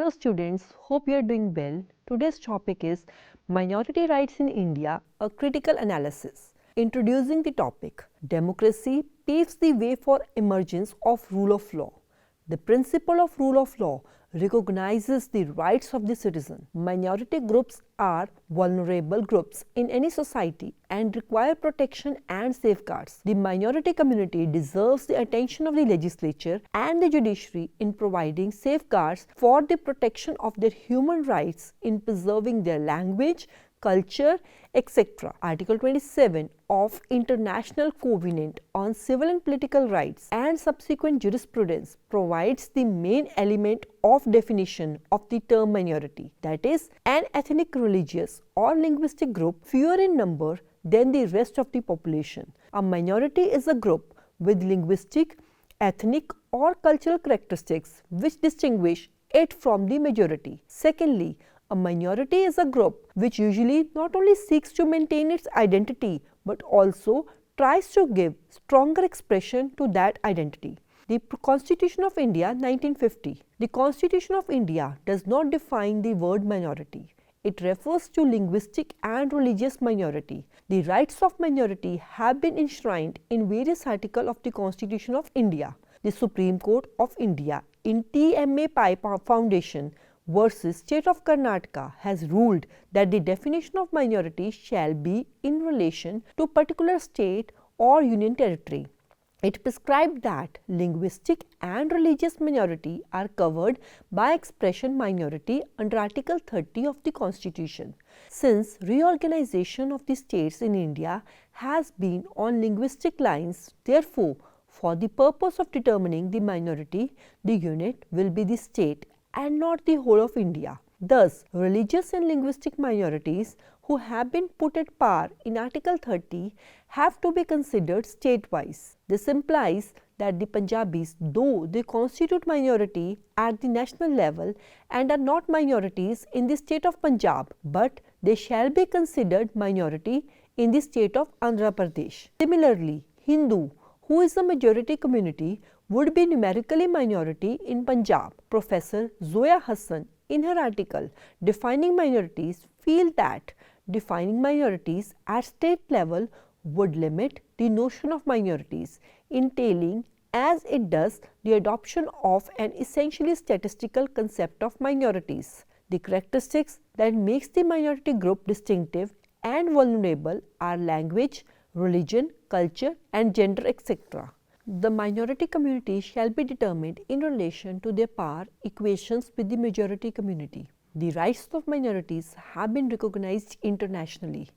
Hello students, hope you are doing well. Today's topic is Minority Rights in India, a critical analysis. Introducing the topic, democracy paves the way for emergence of rule of law. The principle of rule of law recognizes the rights of the citizen. Minority groups are vulnerable groups in any society and require protection and safeguards. The minority community deserves the attention of the legislature and the judiciary in providing safeguards for the protection of their human rights in preserving their language, culture, etc. Article 27 of International Covenant on Civil and Political Rights and subsequent jurisprudence provides the main element of definition of the term minority, that is, an ethnic, religious or linguistic group fewer in number than the rest of the population. A minority is a group with linguistic, ethnic or cultural characteristics which distinguish it from the majority. Secondly, a minority is a group which usually not only seeks to maintain its identity but also tries to give stronger expression to that identity. The Constitution of India 1950. The Constitution of India does not define the word minority. It refers to linguistic and religious minority. The rights of minority have been enshrined in various articles of the Constitution of India. The Supreme Court of India in TMA Pai Foundation versus State of Karnataka has ruled that the definition of minority shall be in relation to particular state or union territory. It prescribed that linguistic and religious minority are covered by expression minority under Article 30 of the Constitution. Since reorganization of the states in India has been on linguistic lines, therefore, for the purpose of determining the minority, the unit will be the state and not the whole of India. Thus, religious and linguistic minorities who have been put at par in Article 30 have to be considered state-wise. This implies that the Punjabis, though they constitute minority at the national level and are not minorities in the state of Punjab, but they shall be considered minority in the state of Andhra Pradesh. Similarly, Hindu, who is a majority community, would be numerically minority in Punjab. Professor Zoya Hassan, in her article Defining Minorities, feel that defining minorities at state level would limit the notion of minorities, entailing as it does the adoption of an essentially statistical concept of minorities. The characteristics that makes the minority group distinctive and vulnerable are language, religion, culture and gender, etc. The minority community shall be determined in relation to their power equations with the majority community. The rights of minorities have been recognized internationally.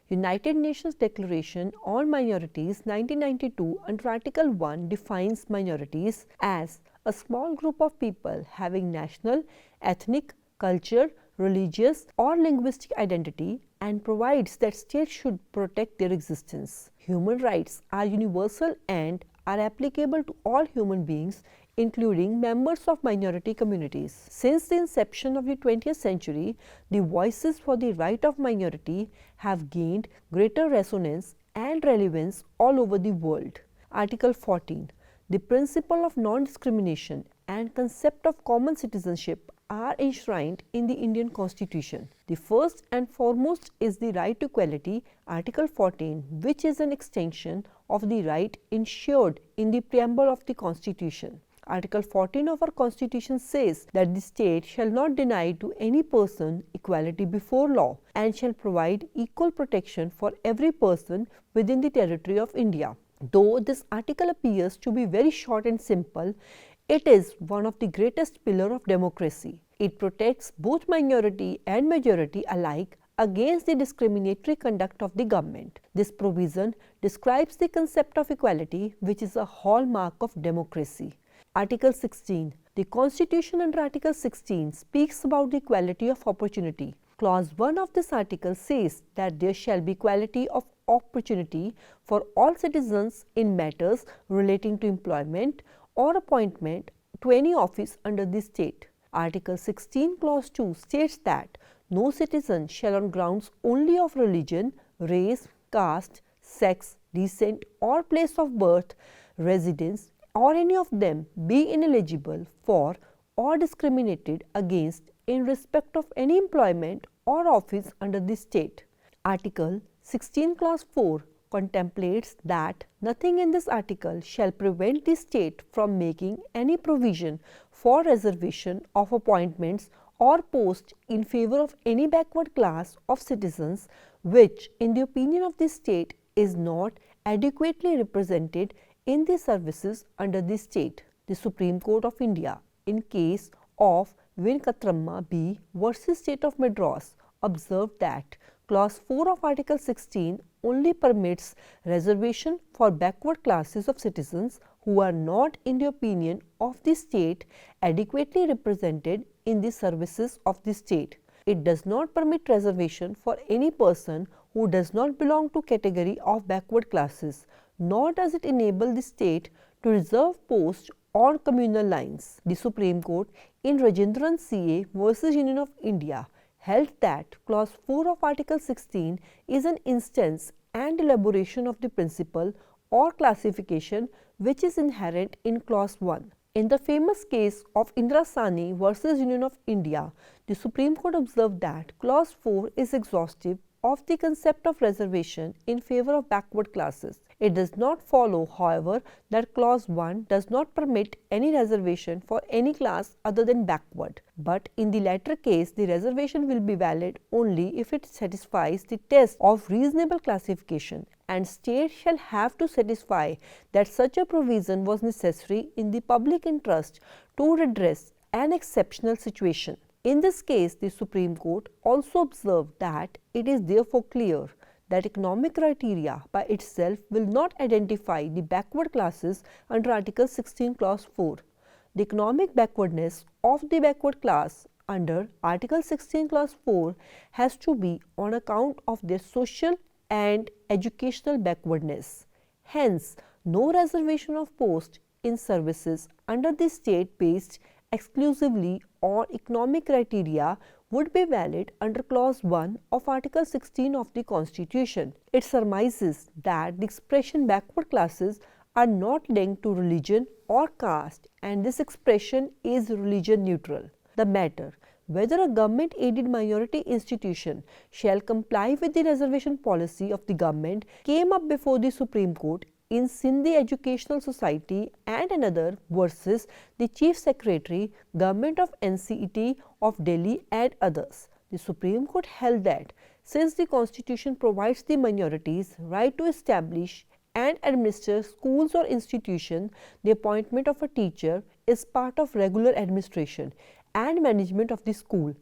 United Nations Declaration on Minorities 1992 under Article 1 defines minorities as a small group of people having national, ethnic, cultural, religious or linguistic identity and provides that states should protect their existence. Human rights are universal and are applicable to all human beings, including members of minority communities. Since the inception of the 20th century, the voices for the right of minority have gained greater resonance and relevance all over the world. Article 14. The principle of non-discrimination and concept of common citizenship are enshrined in the Indian Constitution. The first and foremost is the right to equality, Article 14, which is an extension of the right ensured in the preamble of the Constitution. Article 14 of our Constitution says that the state shall not deny to any person equality before law and shall provide equal protection for every person within the territory of India. Though this article appears to be very short and simple, it is one of the greatest pillars of democracy. It protects both minority and majority alike against the discriminatory conduct of the government. This provision describes the concept of equality, which is a hallmark of democracy. Article 16. The Constitution under Article 16 speaks about the equality of opportunity. Clause 1 of this article says that there shall be equality of opportunity for all citizens in matters relating to employment or appointment to any office under the state. Article 16 Clause 2 states that no citizen shall on grounds only of religion, race, caste, sex, descent or place of birth, residence or any of them be ineligible for or discriminated against in respect of any employment or office under the state. Article 16 Clause 4 contemplates that nothing in this article shall prevent the state from making any provision for reservation of appointments or posts in favor of any backward class of citizens which, in the opinion of the state, is not adequately represented in the services under the state. The Supreme Court of India, in case of Venkatramma B versus State of Madras, observed that Clause 4 of Article 16 only permits reservation for backward classes of citizens who are not, in the opinion of the state, adequately represented in the services of the state. It does not permit reservation for any person who does not belong to category of backward classes, nor does it enable the state to reserve posts on communal lines. The Supreme Court in Rajendran CA versus Union of India held that Clause 4 of Article 16 is an instance and elaboration of the principle or classification which is inherent in Clause 1. In the famous case of Indira Sani versus Union of India, the Supreme Court observed that Clause 4 is exhaustive of the concept of reservation in favor of backward classes. It does not follow, however, that Clause 1 does not permit any reservation for any class other than backward. But in the latter case, the reservation will be valid only if it satisfies the test of reasonable classification, and state shall have to satisfy that such a provision was necessary in the public interest to redress an exceptional situation. In this case, the Supreme Court also observed that it is therefore clear that economic criteria by itself will not identify the backward classes under Article 16 Clause 4. The economic backwardness of the backward class under Article 16 Clause 4 has to be on account of their social and educational backwardness. Hence, no reservation of post in services under the state based exclusively on economic criteria would be valid under Clause 1 of Article 16 of the Constitution. It surmises that the expression backward classes are not linked to religion or caste, and this expression is religion neutral. The matter whether a government aided minority institution shall comply with the reservation policy of the government came up before the Supreme Court in Sindhi Educational Society and another versus the Chief Secretary, Government of NCET of Delhi and others. The Supreme Court held that since the Constitution provides the minorities right to establish and administer schools or institutions, the appointment of a teacher is part of regular administration and management of the school.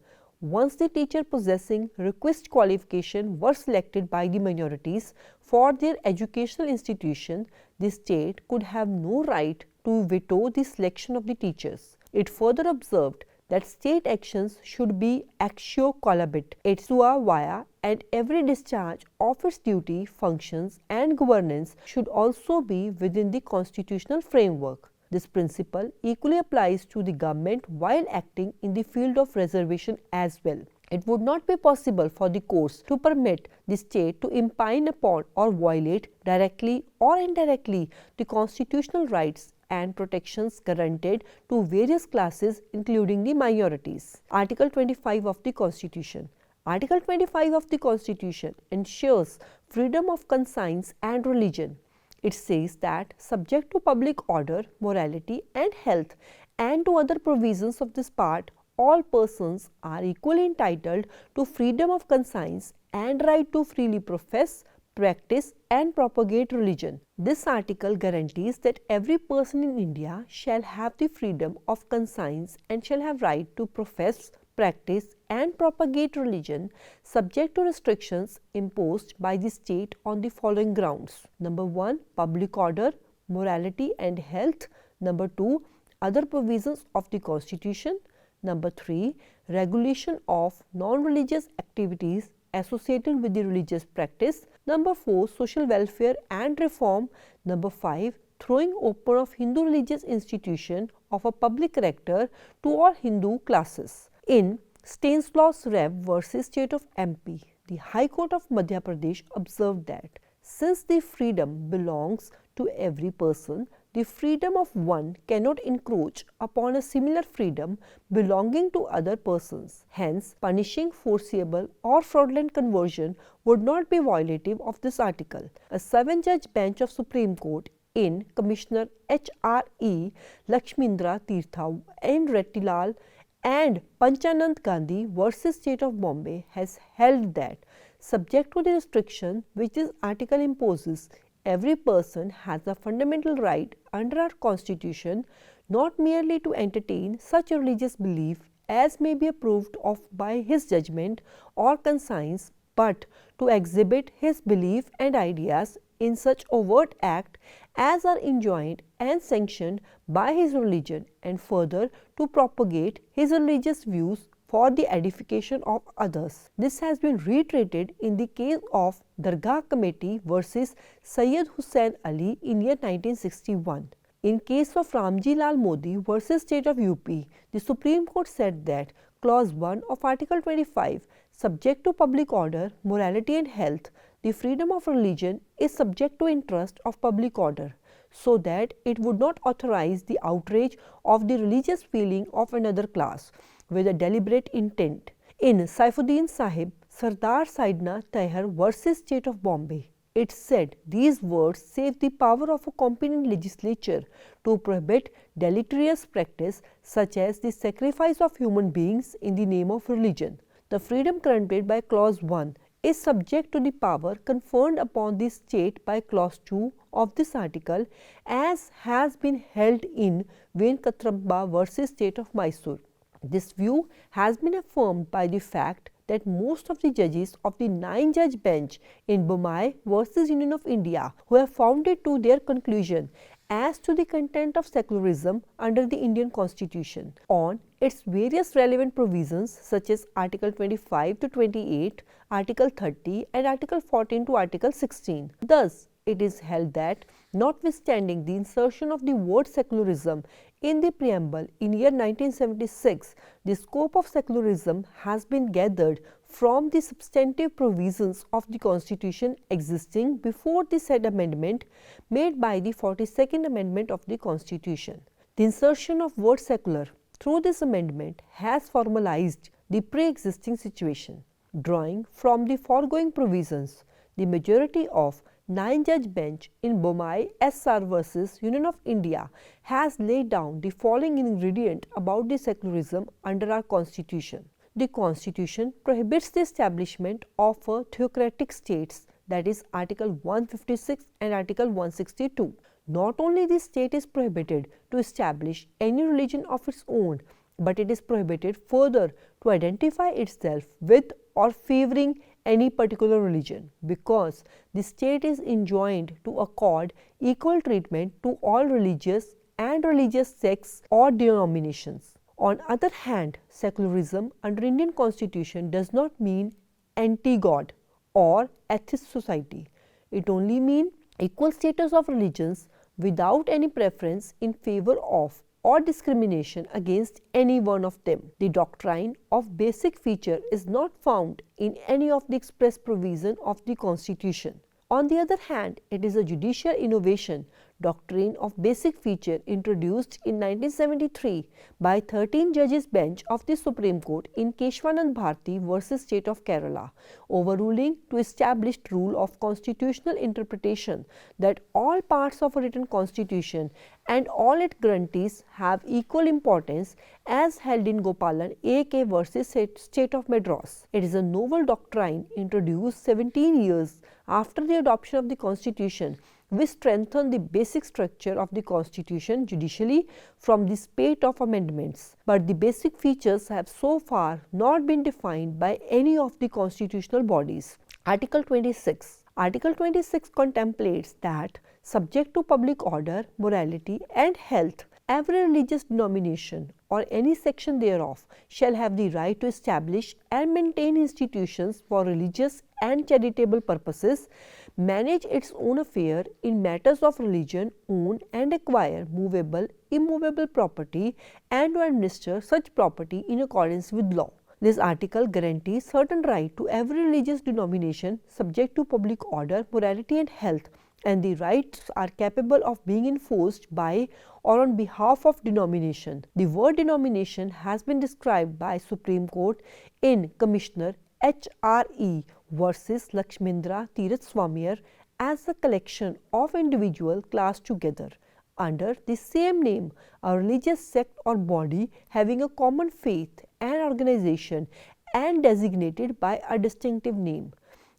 Once the teacher possessing requisite qualification were selected by the minorities for their educational institution, the state could have no right to veto the selection of the teachers. It further observed that state actions should be actio collabit, et sua via, and every discharge of its duty, functions and governance should also be within the constitutional framework. This principle equally applies to the government while acting in the field of reservation as well. It would not be possible for the courts to permit the state to impine upon or violate directly or indirectly the constitutional rights and protections guaranteed to various classes including the minorities. Article 25 of the Constitution. Article 25 of the Constitution ensures freedom of conscience and religion. It says that subject to public order, morality and health and to other provisions of this part, all persons are equally entitled to freedom of conscience and right to freely profess, practice and propagate religion. This article guarantees that every person in India shall have the freedom of conscience and shall have right to profess, practice and propagate religion subject to restrictions imposed by the state on the following grounds. Number 1, public order, morality and health. Number 2, other provisions of the Constitution. Number 3, regulation of non-religious activities associated with the religious practice. Number 4, social welfare and reform. Number 5, throwing open of Hindu religious institution of a public character to all Hindu classes. In Stanislaus Rev versus State of MP, the High Court of Madhya Pradesh observed that since the freedom belongs to every person, the freedom of one cannot encroach upon a similar freedom belonging to other persons. Hence, punishing forcible or fraudulent conversion would not be violative of this article. A 7-judge bench of Supreme Court in Commissioner H.R.E. Lakshmindra Tirtha and Rettilal and Panchanand Gandhi versus State of Bombay has held that, subject to the restriction which this article imposes, every person has a fundamental right under our Constitution not merely to entertain such a religious belief as may be approved of by his judgment or conscience, but to exhibit his belief and ideas in such overt act as are enjoined and sanctioned by his religion, and further to propagate his religious views for the edification of others. This has been reiterated in the case of Dargah Committee versus Sayyid Hussain Ali in year 1961. In case of Ramji Lal Modi versus State of UP, the Supreme Court said that Clause 1 of Article 25, subject to public order, morality and health, the freedom of religion is subject to interest of public order, so that it would not authorize the outrage of the religious feeling of another class with a deliberate intent. In Saifuddin Sahib, Sardar Saidna Tahir versus State of Bombay, it said these words save the power of a competent legislature to prohibit deleterious practice such as the sacrifice of human beings in the name of religion. The freedom granted by Clause 1 is subject to the power conferred upon the state by Clause 2 of this article, as has been held in Venkatrappa versus State of Mysore. This view has been affirmed by the fact that most of the judges of the 9-judge bench in Bombay versus Union of India who have found it to their conclusion as to the content of secularism under the Indian Constitution on its various relevant provisions such as Article 25 to 28, Article 30 and Article 14 to Article 16. Thus, it is held that notwithstanding the insertion of the word secularism in the preamble in year 1976, the scope of secularism has been gathered from the substantive provisions of the Constitution existing before the said amendment made by the 42nd Amendment of the Constitution. The insertion of word secular through this amendment has formalized the pre-existing situation. Drawing from the foregoing provisions, the majority of 9-judge bench in Bombay SR versus Union of India has laid down the following ingredient about the secularism under our Constitution. The Constitution prohibits the establishment of a theocratic states, that is Article 156 and Article 162. Not only the state is prohibited to establish any religion of its own, but it is prohibited further to identify itself with or favoring any particular religion, because the state is enjoined to accord equal treatment to all religious and religious sects or denominations. On other hand, secularism under Indian Constitution does not mean anti-God or atheist society. It only means equal status of religions without any preference in favor of or discrimination against any one of them. The doctrine of basic feature is not found in any of the express provision of the Constitution. On the other hand, it is a judicial innovation, doctrine of basic feature introduced in 1973 by 13 judges bench of the Supreme Court in Keshwanand Bharti versus State of Kerala, overruling to established rule of constitutional interpretation that all parts of a written constitution and all its grantees have equal importance, as held in Gopalan A.K. versus State of Madras. It is a novel doctrine introduced 17 years after the adoption of the Constitution, which strengthened the basic structure of the Constitution judicially from the spate of amendments. But the basic features have so far not been defined by any of the constitutional bodies. Article 26. Article 26 contemplates that, subject to public order, morality and health, every religious denomination or any section thereof shall have the right to establish and maintain institutions for religious and charitable purposes, manage its own affair in matters of religion, own and acquire movable, immovable property, and to administer such property in accordance with law. This article guarantees certain right to every religious denomination subject to public order, morality and health and the rights are capable of being enforced by or on behalf of denomination. The word denomination has been described by Supreme Court in Commissioner HRE versus Lakshmindra Tirathswamier as a collection of individuals classed together under the same name, a religious sect or body having a common faith and organization and designated by a distinctive name.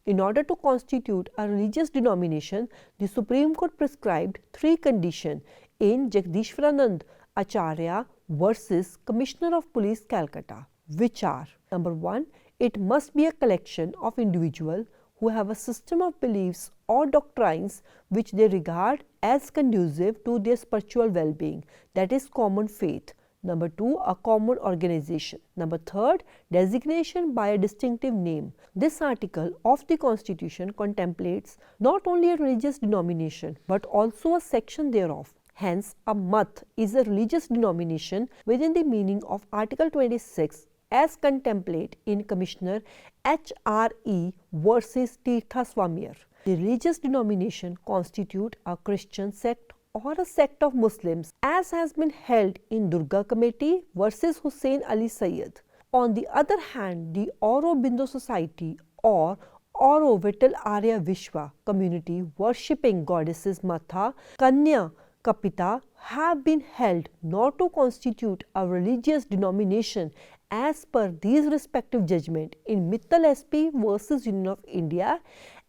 In order to constitute a religious denomination, the Supreme Court prescribed 3 conditions in Jagdishwaranand Acharya versus Commissioner of Police Calcutta, which are: number 1, it must be a collection of individuals who have a system of beliefs or doctrines which they regard as conducive to their spiritual well-being, that is common faith. Number 2, a common organization. Number 3, designation by a distinctive name. This article of the Constitution contemplates not only a religious denomination but also a section thereof. Hence, a math is a religious denomination within the meaning of Article 26 as contemplated in Commissioner HRE versus Tirthaswamier. The religious denomination constitute a Christian sect or a sect of Muslims, as has been held in Durga Committee versus Hussain Ali Sayyid. On the other hand, the Aurobindo Society or Auro Vittal Arya Vishwa community worshipping goddesses Matha, Kanya, Kapita have been held not to constitute a religious denomination as per these respective judgments in Mittal SP versus Union of India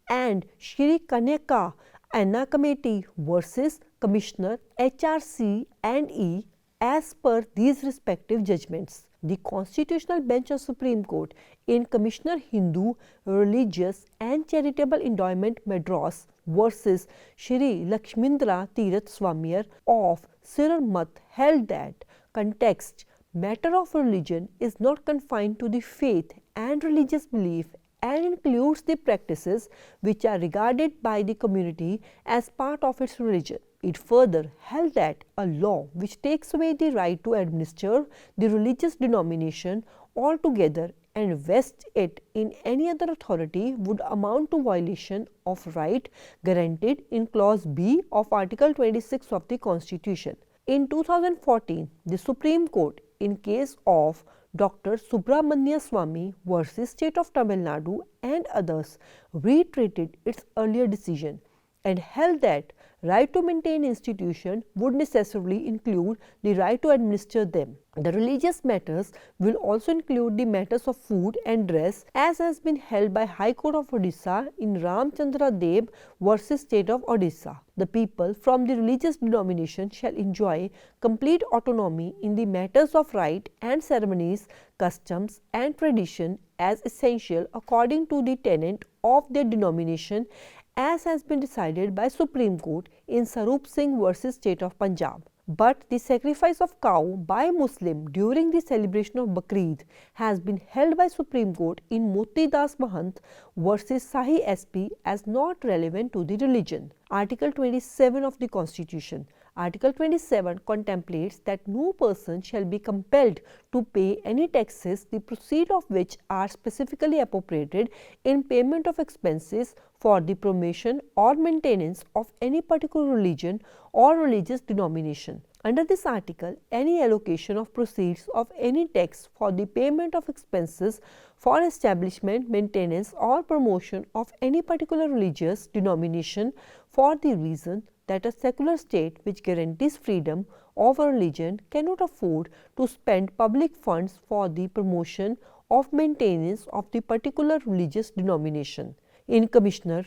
and Shri Kanyaka Anna Committee versus Commissioner HRC and E as per these respective judgments. The Constitutional Bench of Supreme Court in Commissioner Hindu, Religious and Charitable Endowment Madras versus Shri Lakshmindra Tirathswamier of Sirmat held that context matter of religion is not confined to the faith and religious belief and includes the practices which are regarded by the community as part of its religion. It further held that a law which takes away the right to administer the religious denomination altogether and vests it in any other authority would amount to violation of right guaranteed in Clause B of Article 26 of the Constitution. In 2014, the Supreme Court in case of Dr. Subramanya Swamy versus State of Tamil Nadu and others reiterated its earlier decision and held that right to maintain institution would necessarily include the right to administer them. The religious matters will also include the matters of food and dress, as has been held by High Court of Odisha in Ramchandra Deb versus State of Odisha. The people from the religious denomination shall enjoy complete autonomy in the matters of rite and ceremonies, customs and tradition as essential according to the tenet of their denomination, as has been decided by Supreme Court in Sarup Singh versus State of Punjab. But the sacrifice of cow by Muslim during the celebration of Bakrid has been held by Supreme Court in Moti Das Mahant versus Sahi SP as not relevant to the religion. Article 27 of the Constitution. Article 27 contemplates that no person shall be compelled to pay any taxes the proceeds of which are specifically appropriated in payment of expenses for the promotion or maintenance of any particular religion or religious denomination. Under this article, any allocation of proceeds of any tax for the payment of expenses for establishment, maintenance or promotion of any particular religious denomination for the reason that a secular state which guarantees freedom of a religion cannot afford to spend public funds for the promotion of maintenance of the particular religious denomination. In Commissioner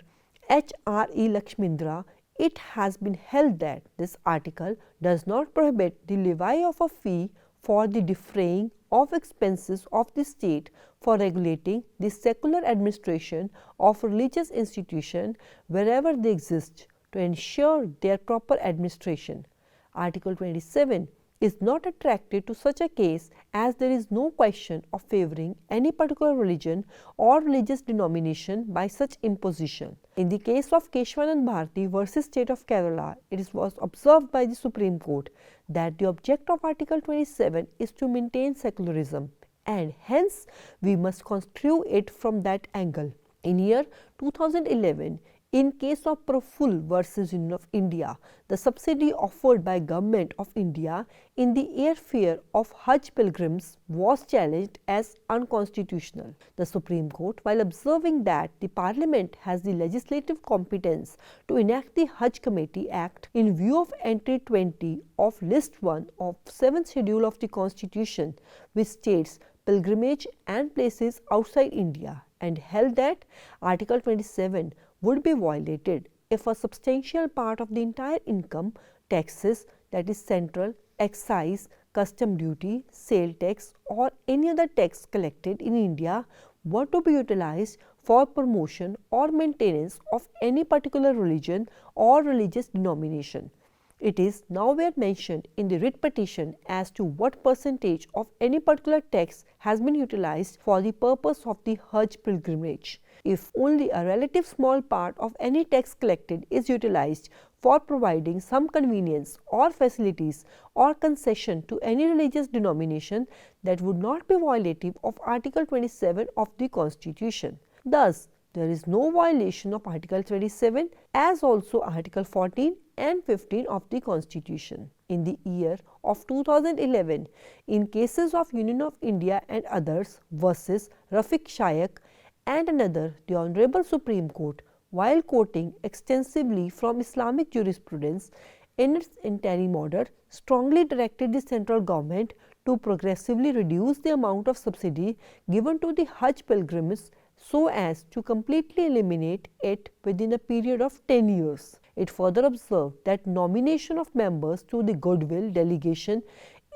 HRE Lakshmindra, it has been held that this article does not prohibit the levy of a fee for the defraying of expenses of the state for regulating the secular administration of religious institutions wherever they exist to ensure their proper administration. Article 27 is not attracted to such a case as there is no question of favouring any particular religion or religious denomination by such imposition. In the case of Keshwanand Bharati versus State of Kerala, it was observed by the Supreme Court that the object of Article 27 is to maintain secularism, and hence we must construe it from that angle. In year 2011, In case of Proful versus Union of India, the subsidy offered by Government of India in the airfare of Hajj pilgrims was challenged as unconstitutional. The Supreme Court, while observing that the Parliament has the legislative competence to enact the Hajj Committee Act in view of entry 20 of List 1 of 7th Schedule of the Constitution, which states pilgrimage and places outside India, and held that Article 27 would be violated if a substantial part of the entire income taxes, that is central, excise, custom duty, sale tax or any other tax collected in India were to be utilized for promotion or maintenance of any particular religion or religious denomination. It is nowhere mentioned in the writ petition as to what percentage of any particular tax has been utilized for the purpose of the Hajj pilgrimage. If only a relative small part of any tax collected is utilized for providing some convenience or facilities or concession to any religious denomination, that would not be violative of Article 27 of the Constitution. Thus, there is no violation of Article 27 as also Article 14 and 15 of the Constitution. In the year of 2011, in cases of Union of India and others versus Rafiq Shaikh and another, the Honorable Supreme Court, while quoting extensively from Islamic jurisprudence in its interim order, strongly directed the central government to progressively reduce the amount of subsidy given to the Hajj pilgrims so as to completely eliminate it within a period of 10 years. It further observed that nomination of members to the goodwill delegation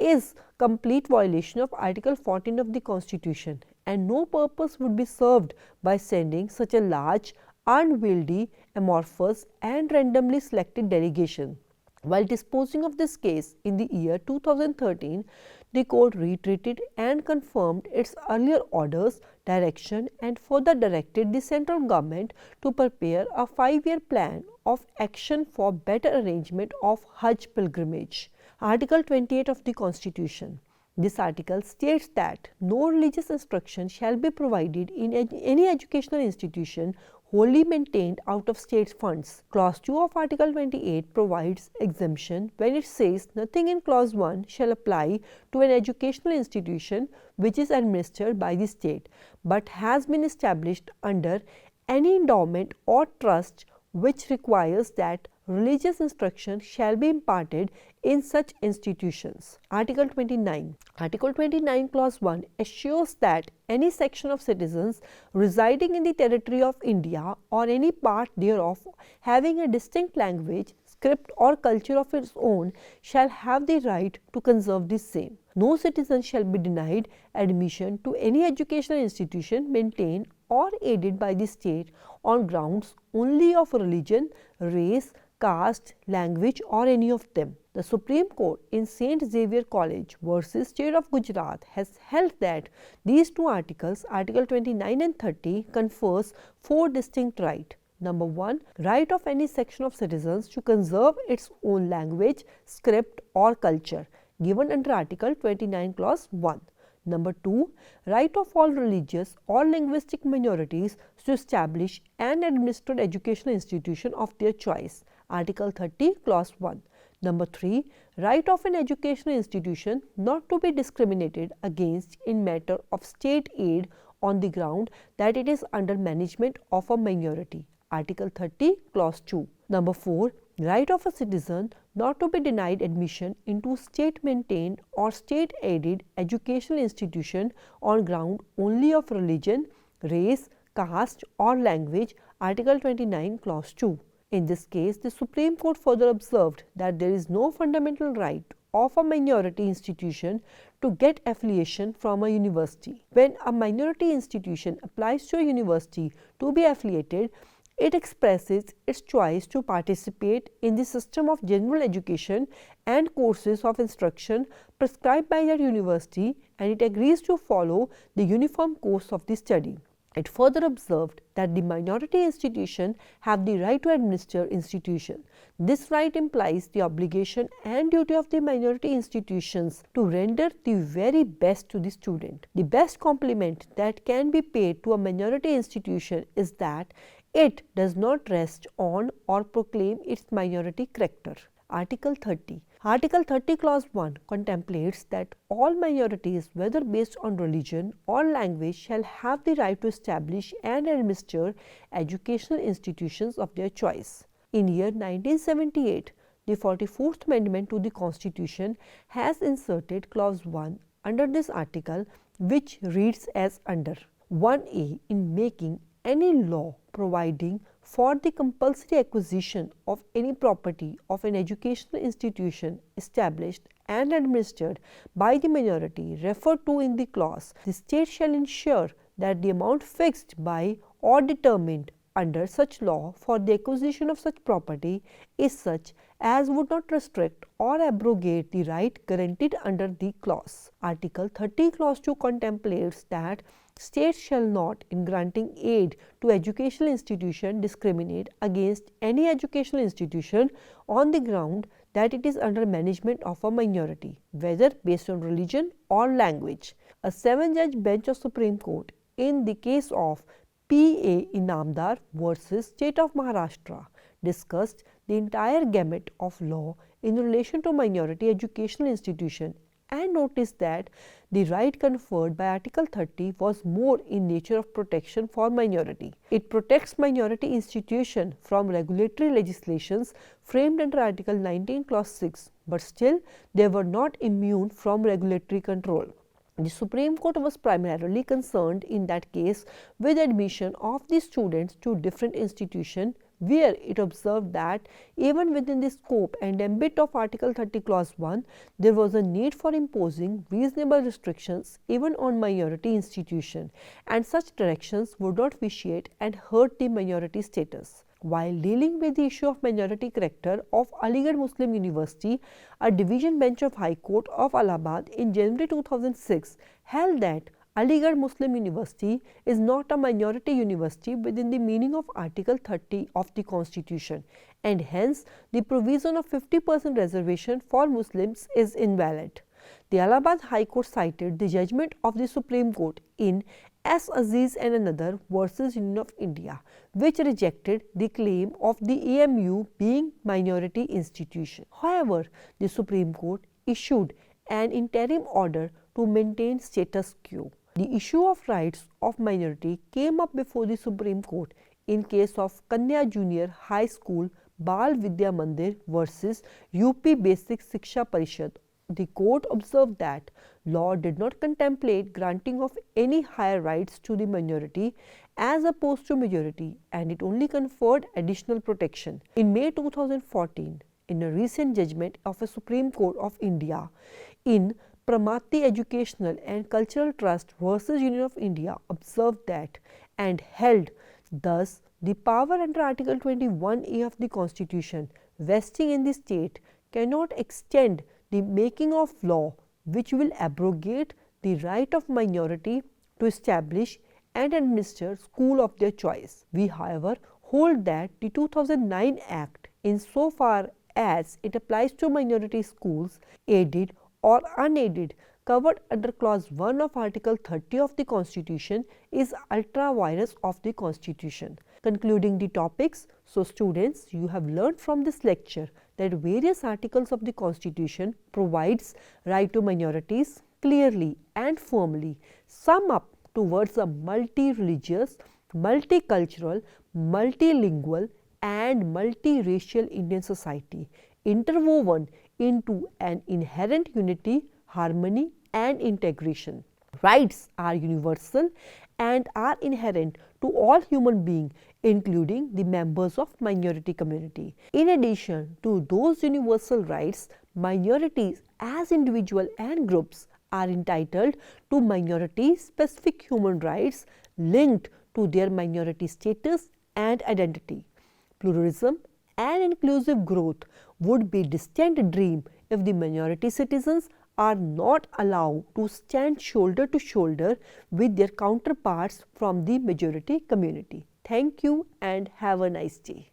is complete violation of Article 14 of the Constitution, and no purpose would be served by sending such a large, unwieldy, amorphous and randomly selected delegation. While disposing of this case in the year 2013, the court reiterated and confirmed its earlier orders, direction and further directed the central government to prepare a 5-year plan of action for better arrangement of Hajj pilgrimage. Article 28 of the Constitution. This article states that no religious instruction shall be provided in any educational institution wholly maintained out of state funds. Clause 2 of Article 28 provides exemption when it says nothing in Clause 1 shall apply to an educational institution which is administered by the state, but has been established under any endowment or trust which requires that religious instruction shall be imparted in such institutions. Article 29. Article 29 Clause 1 assures that any section of citizens residing in the territory of India or any part thereof having a distinct language, script or culture of its own shall have the right to conserve the same. No citizen shall be denied admission to any educational institution maintained or aided by the state on grounds only of religion, race, caste, language or any of them. The Supreme Court in St. Xavier College versus State of Gujarat has held that these two articles, Article 29 and 30, confers 4 distinct rights. Number 1, right of any section of citizens to conserve its own language, script or culture, given under Article 29 Clause 1. Number 2, right of all religious or linguistic minorities to establish and administer educational institution of their choice, Article 30 Clause 1. Number 3, right of an educational institution not to be discriminated against in matter of state aid on the ground that it is under management of a minority, Article 30 Clause 2. Number 4, right of a citizen not to be denied admission into state maintained or state aided educational institution on ground only of religion, race, caste or language, Article 29 Clause 2. In this case, the Supreme Court further observed that there is no fundamental right of a minority institution to get affiliation from a university. When a minority institution applies to a university to be affiliated, it expresses its choice to participate in the system of general education and courses of instruction prescribed by that university, and it agrees to follow the uniform course of the study. It further observed that the minority institution have the right to administer institution. This right implies the obligation and duty of the minority institutions to render the very best to the student. The best compliment that can be paid to a minority institution is that It does not rest on or proclaim its minority character. Article 30. Article 30 Clause 1 contemplates that all minorities, whether based on religion or language, shall have the right to establish and administer educational institutions of their choice. In year 1978, the 44th Amendment to the Constitution has inserted Clause 1 under this article, which reads as under 1A. In making any law providing for the compulsory acquisition of any property of an educational institution established and administered by the minority referred to in the clause, the state shall ensure that the amount fixed by or determined under such law for the acquisition of such property is such as would not restrict or abrogate the right guaranteed under the clause. Article 30 Clause 2 contemplates that states shall not, in granting aid to educational institution, discriminate against any educational institution on the ground that it is under management of a minority, whether based on religion or language. A 7-judge bench of Supreme Court in the case of P.A. Inamdar versus State of Maharashtra discussed the entire gamut of law in relation to minority educational institution and noticed that the right conferred by Article 30 was more in nature of protection for minority. It protects minority institution from regulatory legislations framed under Article 19 Clause 6, but still they were not immune from regulatory control. The Supreme Court was primarily concerned in that case with admission of the students to different institutions, where it observed that even within the scope and ambit of Article 30 Clause 1, there was a need for imposing reasonable restrictions even on minority institutions, and such directions would not vitiate and hurt the minority status. While dealing with the issue of minority character of Aligarh Muslim University, a division bench of High Court of Allahabad in January 2006 held that Aligarh Muslim University is not a minority university within the meaning of Article 30 of the Constitution, and hence the provision of 50% reservation for Muslims is invalid. The Allahabad High Court cited the judgment of the Supreme Court in S. Aziz and another versus Union of India, which rejected the claim of the AMU being minority institution. However, the Supreme Court issued an interim order to maintain status quo. The issue of rights of minority came up before the Supreme Court in case of Kanya Junior High School Bal Vidya Mandir versus UP Basic Shiksha Parishad. The court observed that law did not contemplate granting of any higher rights to the minority as opposed to majority, and it only conferred additional protection. In May 2014, in a recent judgment of a Supreme Court of India in Pramati Educational and Cultural Trust versus Union of India, observed that and held thus the power under Article 21A of the Constitution vesting in the state cannot extend the making of law which will abrogate the right of minority to establish and administer school of their choice. We, however, hold that the 2009 Act, insofar as it applies to minority schools, aided or unaided, covered under Clause 1 of Article 30 of the Constitution, is ultra vires of the Constitution. Concluding the topics, so students, you have learned from this lecture that various articles of the Constitution provides right to minorities clearly and firmly, sum up towards a multi-religious, multicultural, multilingual and multiracial Indian society, interwoven into an inherent unity, harmony and integration. Rights are universal and are inherent to all human beings, including the members of minority community. In addition to those universal rights, minorities as individuals and groups are entitled to minority specific human rights linked to their minority status and identity. Pluralism and inclusive growth would be a distant dream if the minority citizens are not allowed to stand shoulder to shoulder with their counterparts from the majority community. Thank you and have a nice day.